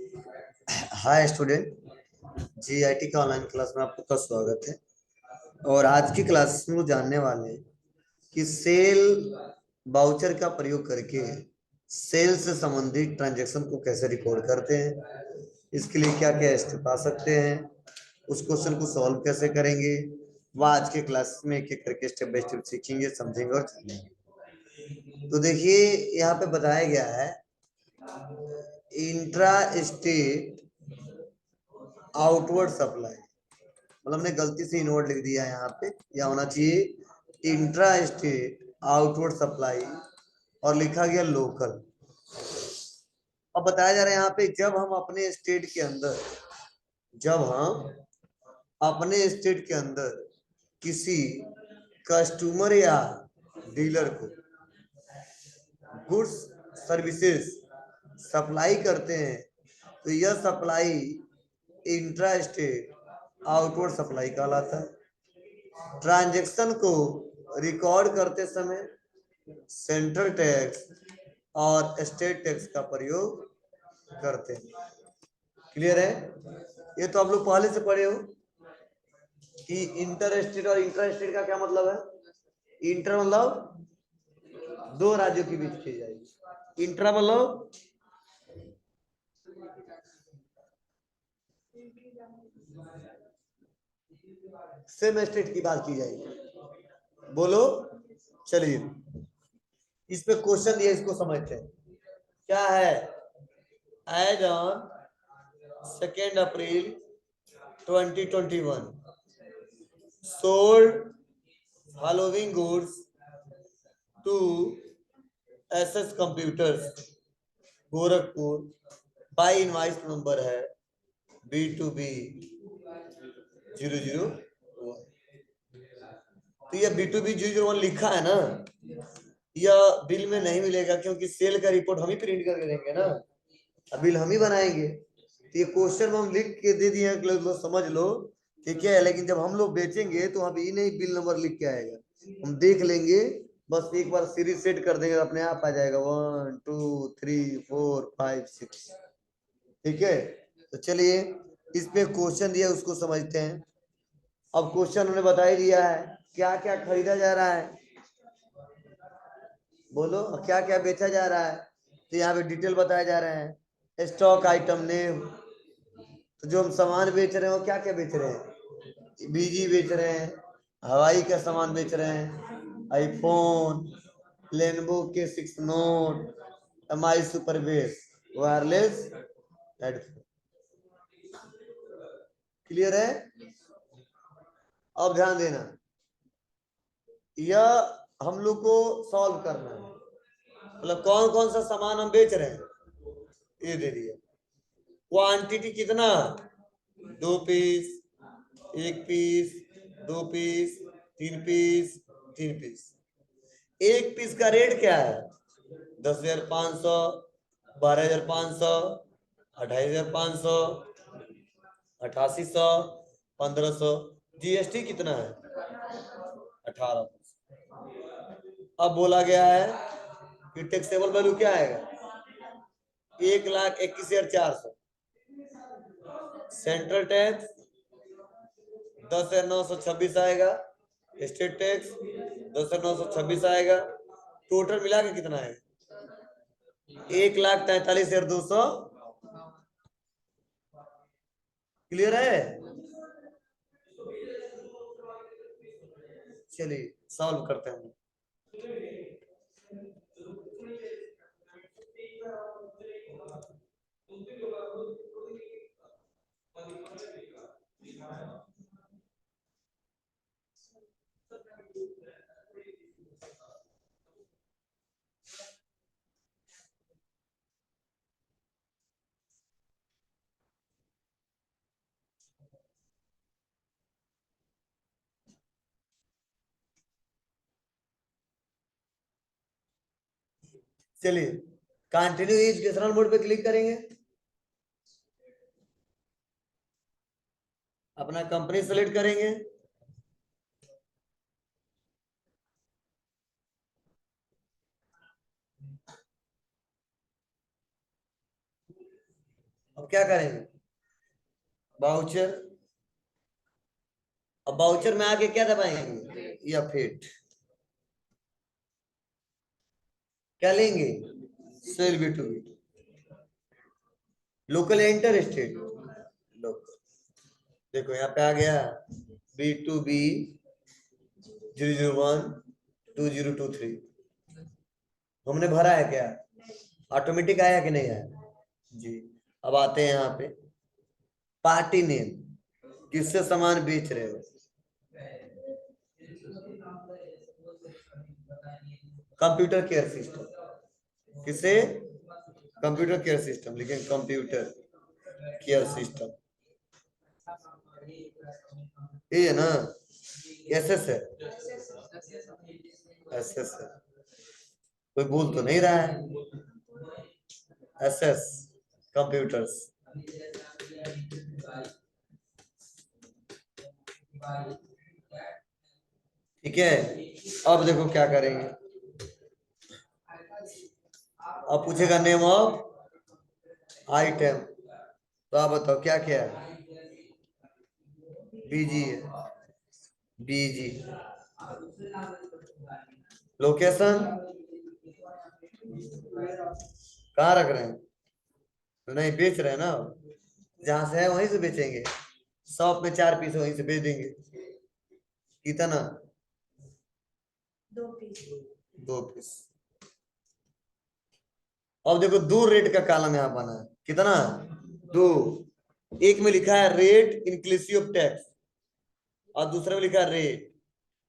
Hi student. GIT का online class में आपका स्वागत है। और आज की क्लास में वो जानने वाले हैं कि सेल बाउचर का प्रयोग करके सेल से संबंधित ट्रांजैक्शन को कैसे रिकॉर्ड करते हैं, इसके लिए क्या क्या स्टेप आ सकते हैं, उस क्वेश्चन को सॉल्व कैसे करेंगे, वह आज के क्लास में एक एक करके स्टेप बाय स्टेप सीखेंगे, समझेंगे और जानेंगे। तो देखिए, यहाँ पे बताया गया है इंट्रा स्टेट आउटवर्ड सप्लाई, मतलब हमने गलती से इनवर्ड लिख दिया है यहाँ पे, या होना चाहिए इंट्रा स्टेट आउटवर्ड सप्लाई और लिखा गया लोकल। अब बताया जा रहा है यहाँ पे जब हम अपने स्टेट के अंदर किसी कस्टमर या डीलर को गुड्स सर्विसेज सप्लाई करते हैं तो यह supply intra state outward supply कहलाता है। ट्रांजैक्शन को रिकॉर्ड करते समय सेंट्रल टैक्स और स्टेट टैक्स का प्रयोग करते हैं। क्लियर है? ये तो आप लोग पहले से पढ़े हो कि इंटर स्टेट और इंट्रा स्टेट का क्या मतलब है। इंटर मतलब दो राज्यों के बीच की जाएगी, इंट्रा मतलब सेम स्टेट की बात की जाएगी। बोलो, चलिए इस पे क्वेश्चन दिया, इसको समझते हैं क्या है। As on 2 April 2021 sold following goods to SS Computers Gorakhpur by invoice number है B2B 001। तो यह B2B 001 लिखा है ना, यह बिल में नहीं मिलेगा क्योंकि सेल का रिपोर्ट हम ही प्रिंट करके देंगे ना, बिल हम ही बनाएंगे। तो ये क्वेश्चन में हम लिख के दे दिए, लोग समझ लो कि क्या है, लेकिन जब हम लोग बेचेंगे तो वहां पे ये नहीं बिल नंबर लिख के आएगा, हम देख लेंगे, बस एक बार सीरीज सेट कर देंगे अपने आप आ जाएगा 1 2 3 4 5 6। ठीक है, तो चलिए इस पे क्वेश्चन दिया उसको समझते हैं। अब क्वेश्चन उन्होंने बता ही दिया है क्या क्या खरीदा जा रहा है, बोलो क्या क्या बेचा जा रहा है। तो यहाँ पे डिटेल बताया जा रहा है, स्टॉक आइटम नेम। तो जो हम सामान बेच रहे हैं वो क्या क्या बेच रहे हैं, बीजी बेच रहे हैं, हवाई का सामान बेच रहे हैं, आईफोन, लेनोवो के 6 note, MI super base, wireless headphone. Clear है? अब ध्यान देना, यह हम लोग को सॉल्व करना है, मतलब कौन कौन सा सामान हम बेच रहे हैं ये दे दिया। क्वांटिटी कितना, 2 piece, 1 piece, 2 piece, 3 piece, 3 piece. 1 piece का रेट क्या है, 10,500, 12,500, 28,500, 8,800, 1,500। जीएसटी कितना है, 18%। अब बोला गया है कि टैक्सेबल वैल्यू क्या आएगा, 1,21,400। सेंट्रल टैक्स 10,926 आएगा, स्टेट टैक्स 10,926 आएगा, टोटल मिला के कितना है, 1,43,200। क्लियर है? चलिए सॉल्व करते हैं। चलिए कंटिन्यू एजुकेशनल मोड पे क्लिक करेंगे, अपना कंपनी सेलेक्ट करेंगे, अब क्या करेंगे, बाउचर, अब बाउचर में आके क्या दबाएंगे, या फिट, क्या लेंगे, sale B2B, local inter state, local, देखो यहाँ पे आ गया B2B 0012023, हमने भरा है क्या, ऑटोमेटिक आया कि नहीं आया जी। अब आते हैं यहाँ पे पार्टी नेम, किससे सामान बेच रहे हो, कंप्यूटर केयर सिस्टम, किसे, कंप्यूटर केयर सिस्टम, लेकिन कंप्यूटर केयर सिस्टम ये है ना, SS है, SS है, कोई बोल तो नहीं रहा है, SS कंप्यूटर्स, ठीक है। अब देखो क्या करेंगे, अब पूछेगा नेम ऑफ आइटम, तो आप बताओ क्या क्या है, BG है, BG, लोकेशन कहाँ रख रहे हैं, तो नहीं बेच रहे हैं ना, जहां से है वहीं से बेचेंगे, शॉप में 4 पीस वहीं से बेच देंगे, कितना, 2 पीस। अब देखो 2 रेट का कॉलम यहाँ बना है, कितना, 2, एक में लिखा है रेट इंक्लूसिव टैक्स और दूसरे में लिखा है रेट,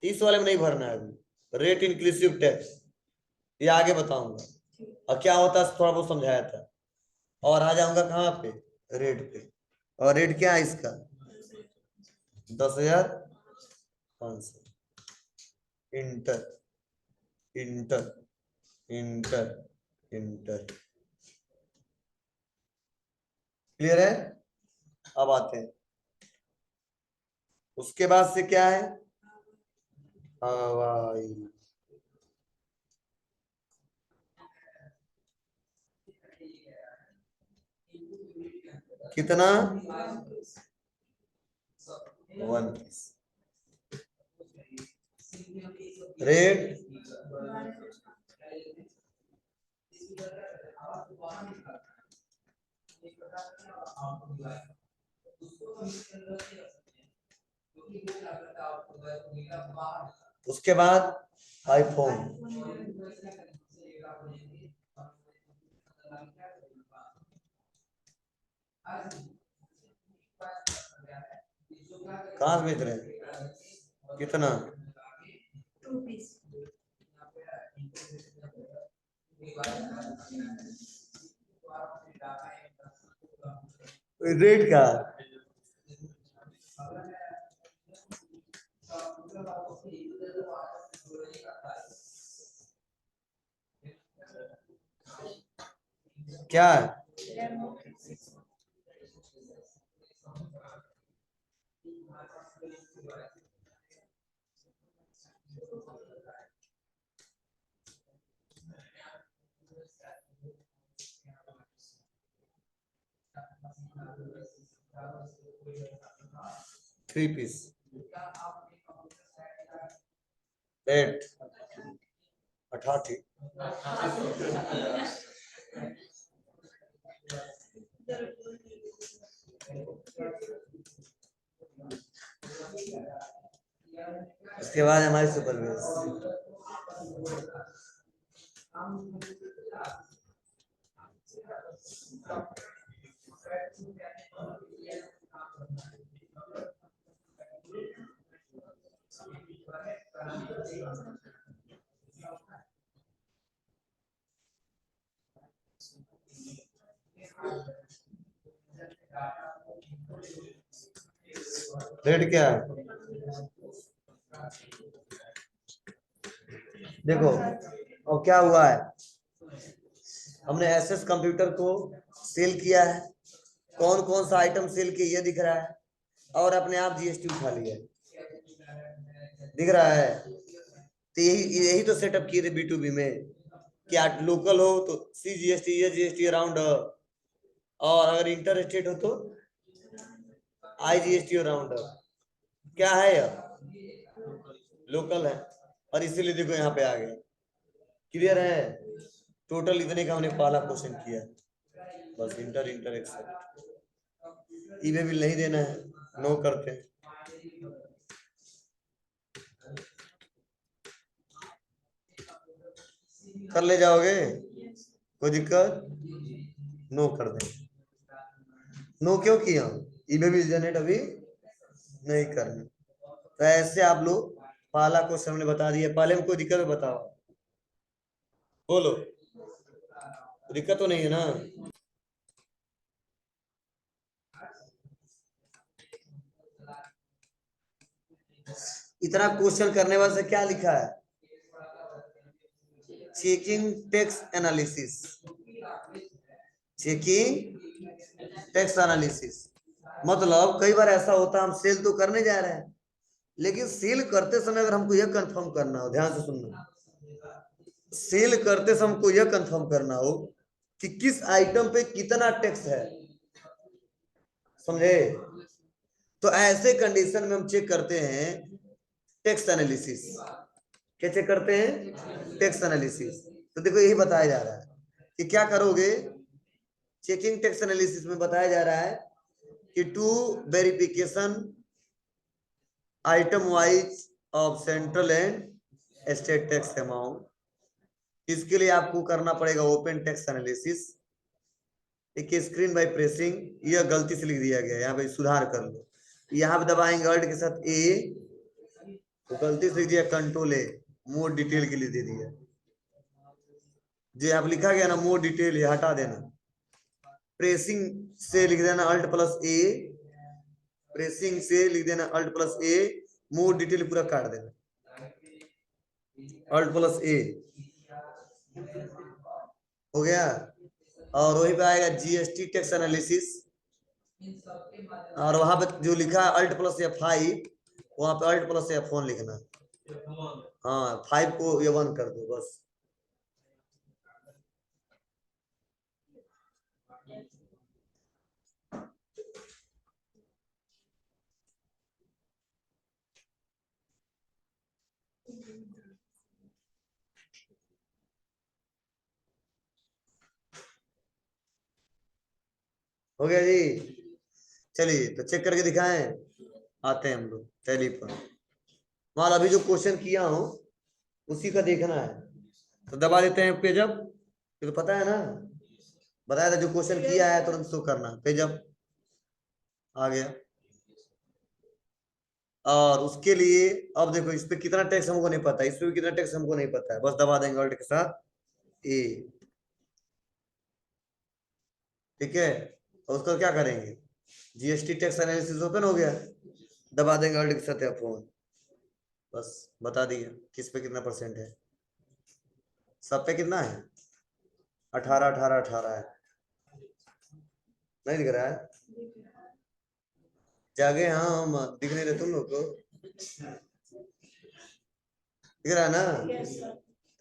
इस वाले में नहीं भरना है अभी, रेट इंक्लूसिव टैक्स, ये आगे बताऊंगा और क्या होता है थोड़ा बहुत समझाया था, और आ जाऊंगा कहाँ पे, रेट पे, और रेट क्या है इसका, 10,500, inter inter inter inter, clear है। अब आते हैं उसके बाद से क्या है, हवाई, कितना, 1 पीस, रेट, उसके बाद आईफोन, कहाँ से बेच रहे हैं, कितना, 2 पीस, रेट का, क्या है, थ्री पीस, रेट 88, उसके बाद हमारी सुपरवेज, रेट क्या है, देखो अब क्या हुआ है, हमने SS कंप्यूटर को सेल किया है, कौन कौन सा आइटम सेल किया ये दिख रहा है, और अपने आप GST उठा लिया दिख रहा है, तो यही यही तो सेटअप किए थे B2B में, क्या लोकल हो तो CGST ये GST अराउंड, और अगर इंटर स्टेट हो तो IGST और राउंड अप। क्या है यह? लोकल है, और इसीलिए देखो यहाँ पे आ गया। क्लियर है? टोटल इतने का हमने पहला क्वेश्चन किया, बस इंटर इंटर एक्सेप्ट। ई बिल नहीं देना है, नो करते हैं। कर ले जाओगे, कोई दिक्कत? नो कर दें। नो क्यों किया? ई बिल जनरेट अभी नहीं करना। तो ऐसे आप लोग पहला क्वेश्चन हमने बता दिया। पहले में कोई दिक्कत है बताओ, बोलो, दिक्कत तो नहीं है ना? इतना क्वेश्चन करने वाले से क्या लिखा है? Checking tax analysis, checking tax analysis. मतलब कई बार ऐसा होता है हम सेल तो करने जा रहे हैं, लेकिन सेल करते समय अगर हमको यह कंफर्म करना हो, ध्यान से सुनना, सेल करते समय हमको यह कंफर्म करना हो कि किस आइटम पे कितना टैक्स है, समझे? तो ऐसे कंडीशन में हम चेक करते हैं टैक्स एनालिसिस। क्या चेक करते हैं? Tax analysis. तो देखो यही बताया जा रहा है कि क्या करोगे। चेकिंग टैक्स एनालिसिस में बताया जा रहा है कि to verification item wise of central and state tax amount. इसके लिए आपको करना पड़ेगा ओपन टैक्स एनालिसिस। एक स्क्रीन बाय प्रेसिंग, यह गलती से लिख दिया गया है, यहाँ पे सुधार कर लो। यहाँ पे दबाएंगे अल्ट के साथ ए, तो गलती से लिख दिया कंट्रोल ए, मोर डिटेल के लिए दे दिया। जो यहाँ पे लिखा गया ना मोर डिटेल, ये हटा देना। प्रेसिंग से लिख देना अल्ट प्लस ए, प्रेसिंग से लिख देना अल्ट प्लस ए, मोर डिटेल पूरा काट देना, अल्ट प्लस ए हो गया। और वहीं पे आएगा GST टैक्स एनालिसिस, और वहां पे जो लिखा है अल्ट प्लस F5, वहां पे अल्ट प्लस F1 लिखना। हाँ 5 को ये 1 कर दो बस। हो गया जी? चलिए तो चेक करके दिखाएं, आते हैं हम लोग टैली पर। मान अभी जो क्वेश्चन किया हूं उसी का देखना है, तो दबा देते हैं पेज अप। ये तो पता है ना, बताया था जो क्वेश्चन किया है तुरंत शो करना, पेज अप आ गया। और उसके लिए अब देखो इस पे कितना टैक्स हमको नहीं पता, इस पे भी कितना टैक्स हमको नहीं पता है, बस दबा देंगे अल्ट के साथ ए, ठीक है। और उसका क्या करेंगे, GST टैक्स एनालिसिस ओपन हो गया, दबा देंगे अल्ट के साथ F1, बस बता दिया किस पे कितना परसेंट है। सब पे कितना है? 18 18 18 है, नहीं दिख रहा है? जागे हाँ हम दिख नहीं रहे तुम लोग को, दिख रहा है ना?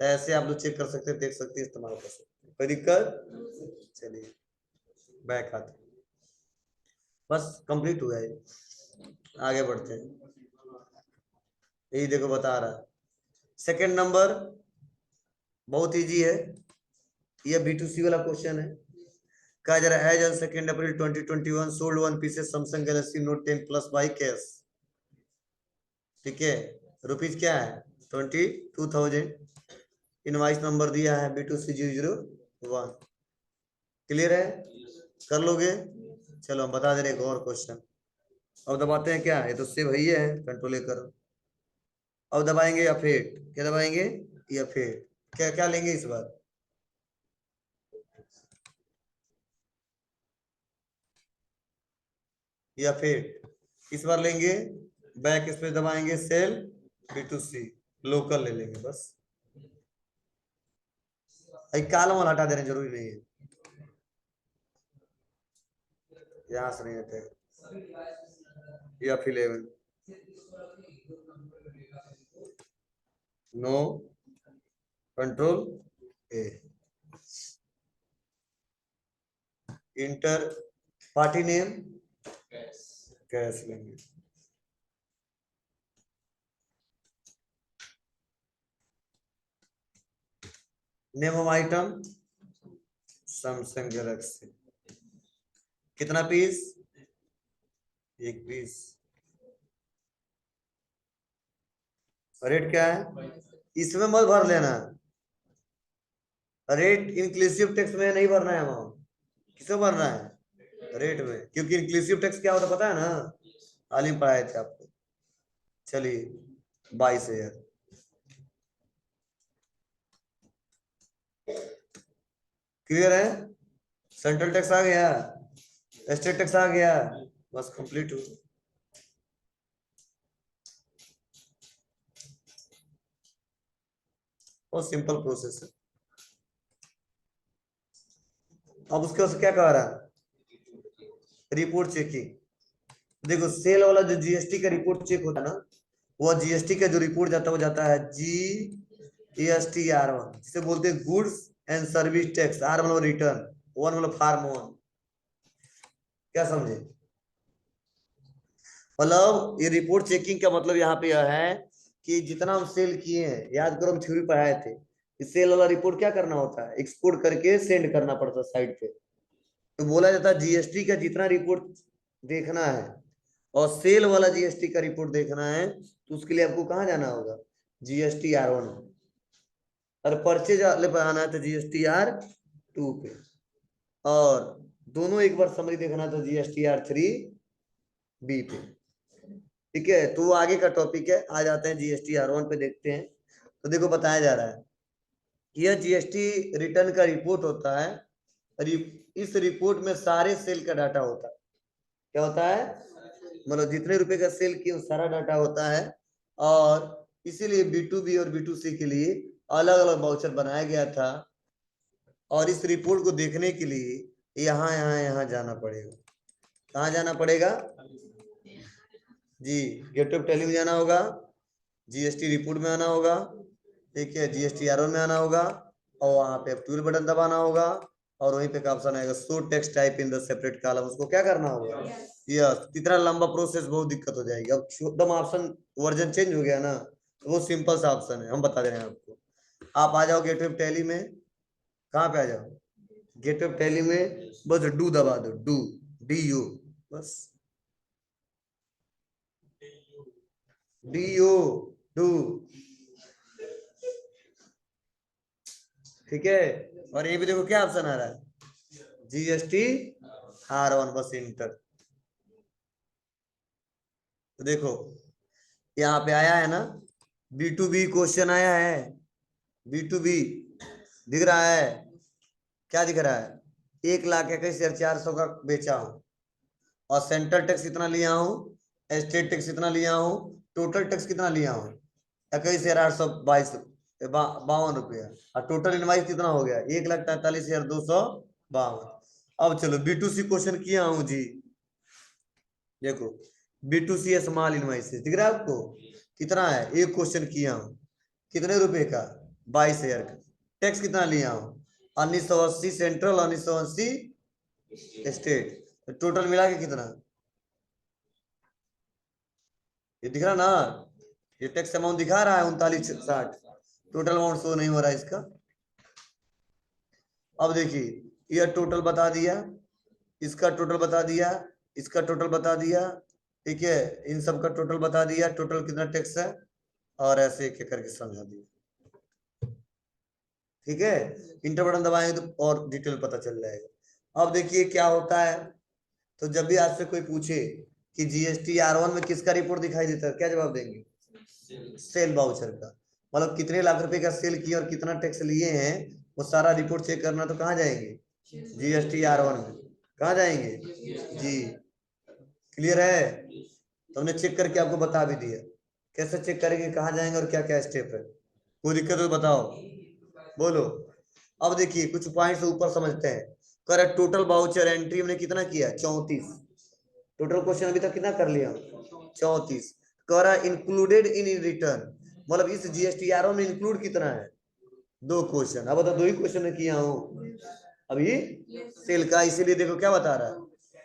तो ऐसे आप लोग चेक कर सकते हैं, देख सकते हैं, इस्तेमाल कर सकते हैं, कोई दिक्कत? चलिए बैक आते, बस कंप्लीट हुआ है, आगे बढ़ते हैं। यही देखो बता रहा है, सेकंड नंबर बहुत इजी है, यह B2C वाला क्वेश्चन है। कहा जा रहा है as on 2 April 2021 sold one pieces Samsung Galaxy note 10 plus by cash, ठीक है। रुपीज क्या है? 22,000। इनवाइस नंबर दिया है B2C001। क्लियर है? कर लोगे? चलो हम बता दे रहे एक और क्वेश्चन। अब दबाते हैं क्या, ये तो सेव ही है, कंट्रोल करो। अब दबाएंगे या फिर क्या दबाएंगे, या फिर क्या क्या लेंगे इस बार? या फिर इस बार लेंगे बैक स्पेस दबाएंगे, सेल B2C लोकल ले लेंगे बस। कालम वाला हटा देना जरूरी नहीं है, यहाँ से नहीं हटे। या फिर 11 no control A, enter party name cash लेंगे। Name of item Samsung Galaxy. कितना पीस? एक पीस। रेट क्या है? इसमें मत भर लेना, रेट इंक्लूसिव टैक्स में नहीं भरना है अमाउंट। किसमें भरना है? रेट में, क्योंकि इंक्लूसिव टैक्स क्या होता है पता है ना, हाल ही पढ़ाए थे आपको। चलिए 22,000। क्लियर है? सेंट्रल टैक्स आ गया, स्टेट टैक्स आ गया, बस कंप्लीट हो। बहुत सिंपल प्रोसेस है। अब उसके बाद क्या कह रहा है? Report checking. देखो सेल वाला जो जीएसटी का रिपोर्ट चेक होता है ना, वो जीएसटी का जो रिपोर्ट जाता है वो जाता है GSTR1, जिसे बोलते हैं goods and service tax. R मतलब रिटर्न, वन मतलब फार्म वन। क्या समझे? मतलब ये रिपोर्ट चेकिंग का मतलब यहाँ पे यह है कि जितना हम सेल किए हैं, याद करो हम थ्योरी पढ़ाए थे, सेल वाला रिपोर्ट क्या करना होता है? एक्सपोर्ट करके सेंड करना पड़ता है साइड पे। तो बोला जाता है जीएसटी का जितना रिपोर्ट देखना है और सेल वाला जीएसटी का रिपोर्ट देखना है, तो उसके लिए आपको कहाँ जाना होगा? GSTR1। और परचेज वाले पे आना है तो GSTR2 पे। और दोनों एक बार समरी देखना तो GSTR3B पे। ठीक है, तो वो आगे का टॉपिक है, आ जाते हैं GSTR1 पे देखते हैं। तो देखो बताया जा रहा है, यह जीएसटी रिटर्न का रिपोर्ट होता है। इस रिपोर्ट में सारे सेल का डाटा होता है। क्या होता है? मतलब जितने रुपए का सेल किया सारा डाटा होता है। और इसीलिए B2B और B2C के लिए अलग अलग वाउचर बनाया गया था। और इस रिपोर्ट को देखने के लिए यहाँ जाना पड़ेगा। कहाँ जाना पड़ेगा? जी, गेट ऑफ टैली में जाना होगा, जीएसटी रिपोर्ट में आना होगा, ठीक है, GSTR1 में आना होगा, और वहां पे टूल बटन दबाना होगा, और वहीं पे का ऑप्शन आएगा show text type in the separate column, उसको क्या करना होगा? यस। इतना लंबा प्रोसेस, बहुत दिक्कत हो जाएगी। अब एकदम ऑप्शन वर्जन चेंज हो गया ना, तो वो सिंपल सा ऑप्शन है, हम बता दे रहे हैं आपको। आप आ जाओ गेट ऑफ टैली में। कहाँ पे आ जाओ? गेट ऑफ टैली में बस डू दबा दो, DU, बस DU, डू। ठीक है, और ये भी देखो क्या ऑप्शन आ रहा है? GSTR1, बस इंटर। तो देखो यहाँ पे आया है ना, B2B क्वेश्चन आया है। B2B दिख रहा है? क्या दिख रहा है? 1,21,400 का बेचा हूं, और सेंट्रल टैक्स कितना लिया हूं, स्टेट टैक्स कितना लिया हूं, टोटल टैक्स कितना लिया हूं? 21,822 और टोटल इनवाइस कितना हो गया? 1,43,252। अब चलो B2C क्वेश्चन किया हूं जी। देखो B2C स्मॉल इनवाइसेस दिख रहा है आपको? कितना है? एक क्वेश्चन किया हूं, कितने रुपए का? 22,000 का। टैक्स कितना लिया हूं? 1980 सेंट्रल, 1980 स्टेट, तो टोटल मिला के कितना? ये दिख रहा ना, ये टैक्स अमाउंट दिखा रहा है 3960। टोटल अमाउंट शो नहीं हो रहा है इसका। अब देखिए यह टोटल बता दिया, इसका टोटल बता दिया, इसका टोटल बता दिया, ठीक है, इन सब का टोटल बता दिया, टोटल कितना टैक्स है, और ऐसे एक एक करके समझा दिया। ठीक है, इंटर बटन दबाएंगे तो और डिटेल पता चल जाएगा। अब देखिए क्या होता है, तो जब भी आपसे कोई पूछे कि GSTR1 में किसका रिपोर्ट दिखाई देता है, क्या जवाब देंगे? सेल वाउचर का। मतलब कितने लाख रुपए का सेल किया और कितना टैक्स लिए हैं, वो सारा रिपोर्ट चेक करना, तो कहाँ जाएंगे? GSTR1 में। कहाँ जाएंगे? जी, क्लियर है? तो हमने चेक करके आपको बता भी दिया कैसे चेक करेंगे, कहाँ जाएंगे और क्या क्या स्टेप है। कोई दिक्कत हो तो बताओ, बोलो। अब देखिए कुछ पॉइंट्स ऊपर समझते हैं। करेक्ट, टोटल वाउचर एंट्री हमने कितना किया? 34। टोटल क्वेश्चन अभी तक कितना कर लिया? 34। करा इंक्लूडेड इन रिटर्न, मतलब इस GSTR में इंक्लूड कितना है? 2 क्वेश्चन। अब बता, 2 ही क्वेश्चन किया हूँ। अभी सेल का, इसीलिए देखो क्या बता रहा है,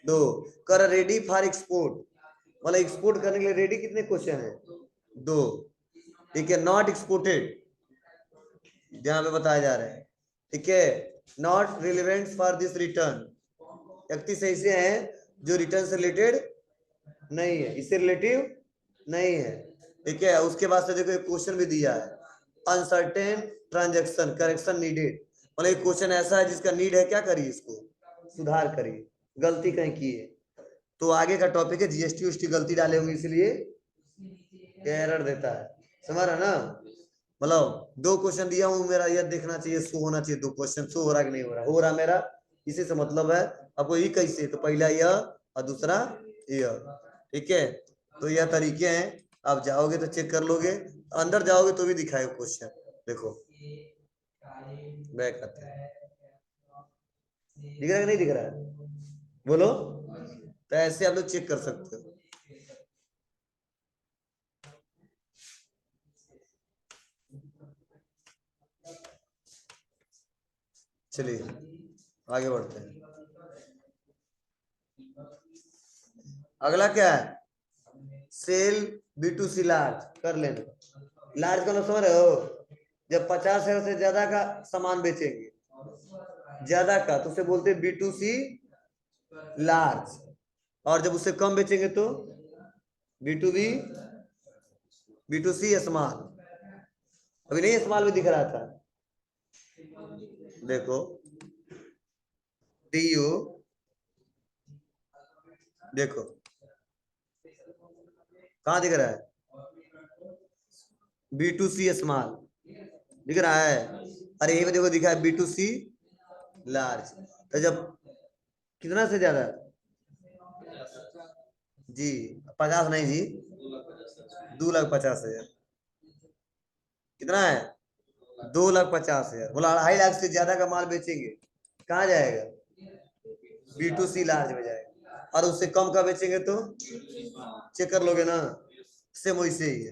दो। कर रेडी फॉर एक्सपोर्ट, मतलब एक्सपोर्ट करने के लिए रेडी कितने क्वेश्चन है, दो। ठीक है, नॉट एक्सपोर्टेड जहां पे बताया जा रहा है, ठीक है, not relevant for this return, व्यक्ति सही से है जो रिटर्न से रिलेटेड नहीं है, इससे रिलेटिव नहीं है, ठीक है। उसके बाद से देखो एक क्वेश्चन भी दिया है, अनसर्टेन ट्रांजेक्शन करेक्शन नीडेड, मतलब एक क्वेश्चन ऐसा है जिसका नीड है, क्या करिए इसको सुधार करिए, गलती कहीं की है। तो आगे का टॉपिक है जीएसटी उष्टी गलती डाले होंगे इसलिए एरर देता है, समझ रहा ना। मतलब दो क्वेश्चन दिया हूं, मेरा यह देखना चाहिए शो होना चाहिए, दो क्वेश्चन शो हो रहा कि नहीं हो रहा, हो रहा मेरा, इसी से मतलब है। आपको ये कैसे, तो पहला यह और दूसरा यह, ठीक है। तो यह तरीके हैं, आप जाओगे तो चेक कर लोगे, अंदर जाओगे तो भी दिखाएगा क्वेश्चन, देखो बैक आते हैं, दिख रहा है कि नहीं दिख रहा है, बोलो। तो ऐसे आप लोग चेक कर सकते हो। चलिए आगे बढ़ते हैं। अगला क्या है, sale B to C large कर लेना। लार्ज का मतलब समझ रहे हो, जब 50,000 से ज्यादा का सामान बेचेंगे, ज्यादा का तो उसे बोलते हैं बी टू सी लार्ज, और जब उससे कम बेचेंगे तो B to B, B to C small. अभी नहीं स्मॉल भी दिख रहा था, देखो डी यू, देखो कहाँ दिख रहा है, बी टू सी स्मॉल दिख रहा है, अरे ये देखो दिखा है बी टू सी लार्ज। तो जब कितना से ज्यादा, जी 50 नहीं जी, 2,50,000, कितना है 2,50,000, बोला 2.5 लाख से ज्यादा का माल बेचेंगे कहाँ जाएगा, बी टू सी लार्ज में जाएगा, और उससे कम का बेचेंगे तो चेक कर लोगे ना, सेम वैसे ही है।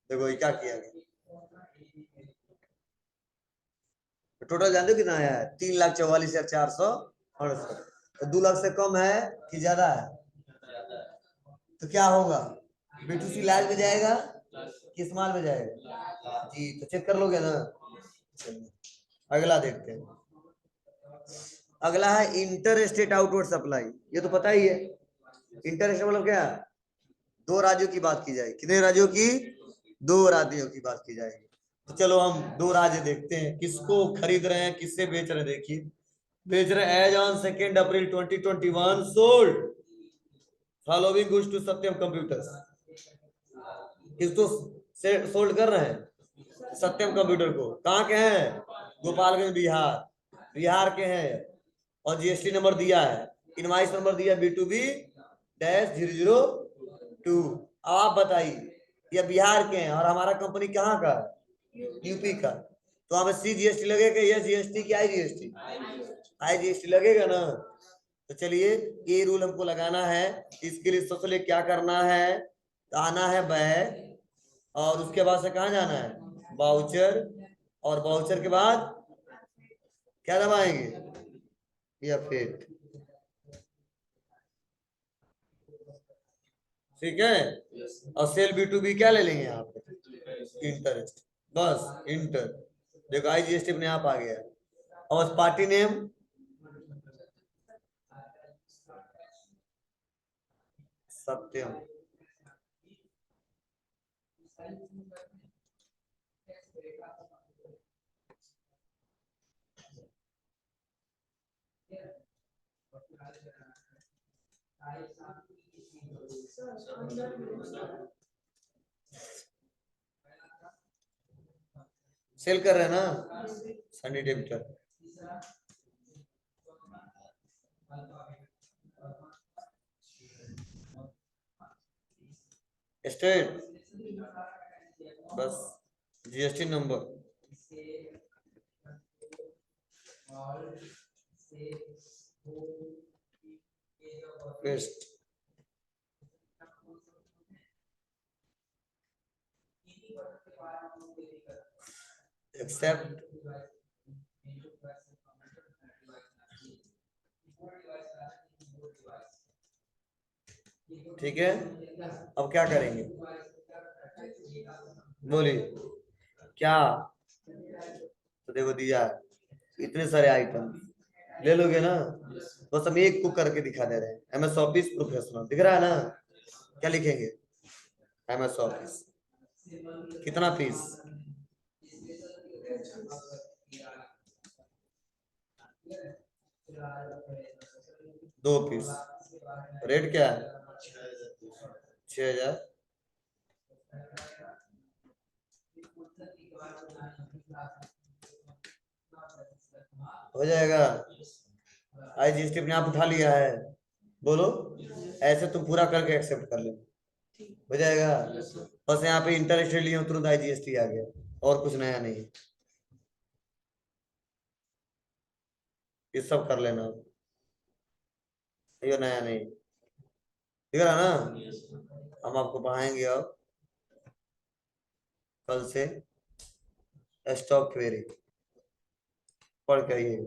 देखो ये क्या किया गया, टोटल जानते हो कितना आया है, 3,44,468, तो 2 लाख से कम है कि ज्यादा है, तो क्या होगा, बी टू सी लार्ज में जाएगा किस माल में जाएगा, जी तो चेक कर लोगे ना। अगला देखते हैं, अगला है इंटर स्टेट आउटवर्ड सप्लाई, ये तो पता ही है, इंटर स्टेट मतलब क्या, दो राज्यों की बात की जाए, कितने राज्यों की, दो राज्यों की बात की जाएगी। तो चलो हम दो राज्य देखते हैं, किसको खरीद रहे हैं किससे बेच रहे हैं, देखिए बेच रहे हैं, as on 2 April 2021 sold following goods to Satyam computers, किसको सोल्ड कर रहे हैं, सत्यम कंप्यूटर को, कहाँ के हैं, गोपालगंज बिहार, बिहार के हैं, और जीएसटी नंबर दिया है, इनवाइस नंबर दिया B2B-002। आप बताइए, ये बिहार के हैं और हमारा कंपनी कहाँ का है, यूपी का, तो हमें सी जीएसटी लगेगा, ये जीएसटी की आई जीएसटी, आई जीएसटी लगेगा ना। तो चलिए ये रूल हमको लगाना है, इसके लिए सबसे पहले क्या करना है, आना है बैग, और उसके बाद से कहाँ जाना है, बाउचर, और बाउचर के बाद क्या दबाएंगे, या फिर, ठीक है, और सेल B2B क्या ले लेंगे यहाँ पे, इंटरेस्ट, बस इंटर, देखो आई जीएसटी अपने आप आ गया, और पार्टी नेम सत्यम, सेल कर रहे हैं ना, सनी डेबिटर, स्टेट, बस जीएसटी नंबर, पेस्ट, एक्सेप्ट, ठीक है, अब क्या करेंगे, बोलिए क्या। तो देखो दिया है, इतने सारे आइटम ले लोगे ना, बस हम एक को करके दिखा दे रहे हैं। एमएस ऑफिस प्रोफेशनल दिख रहा है ना, क्या लिखेंगे, एमएस ऑफिस, कितना पीस, 2 पीस, रेट क्या है, 6,000, हो जाएगा। आईजीएसटी अपने आप उठा लिया है, बोलो, ऐसे तुम पूरा करके एक्सेप्ट कर ले, हो जाएगा। बस यहाँ पे इंटरेस्ट लिए हो, तुरंत आईजीएसटी आ गया, और कुछ नया नहीं, ये सब कर लेना, ये नया नहीं, ठीक है ना। हम आपको पढ़ाएंगे अब कल से स्टॉक क्वेरी, पढ़ के आइए।